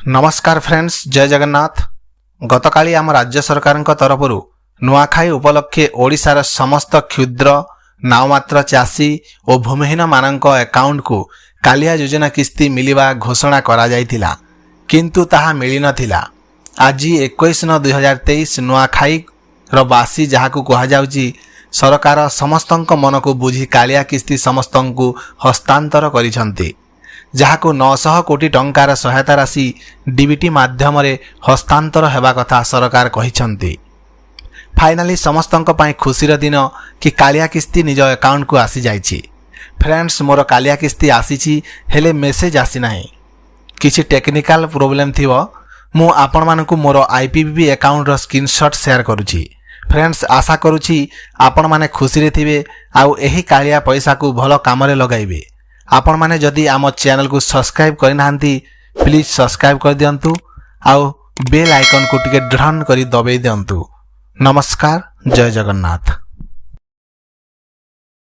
नमस्कार फ्रेंड्स, जय जगन्नाथ। गतकाली आम राज्य सरकार तरफरु नुआखाई उपलक्षे ओडिशार समस्त क्षुद्र नाममात्र चाषी और भूमिहीन मानक अकाउंट को कालिया योजना किस्ती मिलिबा घोषणा करा जायतिला, किंतु ताहा मिली नथिला। आज 21/9/2023 नुआखाई बासी जहाकू कहा जाउची सरकार समस्तंक मन को बुझी कालिया किस्ती समस्तंकु हस्तांतर करिसंती, जहाकू 900 कोटी टंकार सहायता राशि डीबीटी माध्यम हस्तांतर हेबा कथा सरकार कहिसंती। फाइनाली समस्तंक पई खुशीर दिन कि कालिया किस्ती निज अकाउंट को आसी जाइछि। फ्रेंड्स, मोर कालिया किस्ती आसीछि हेले मेसेज आसी नाही। किछि टेक्निकल प्रॉब्लम थिवो, मु आपण मानकु मोर आईपीबीबी अकाउंट रो स्क्रीनशॉट शेयर करूछि। फ्रेंड्स, आशा करूछि आपण माने खुशी रे थिबे आउ एही कालिया पैसा को भलो काम रे लगाइबे। आपण माने जदि आम चैनल को सब्सक्राइब करनाहांती प्लीज सब्सक्राइब कर दियंतु आउ बेल आइकन को टिके ड्रन करी दबाई दियंतु। नमस्कार, जय जगन्नाथ।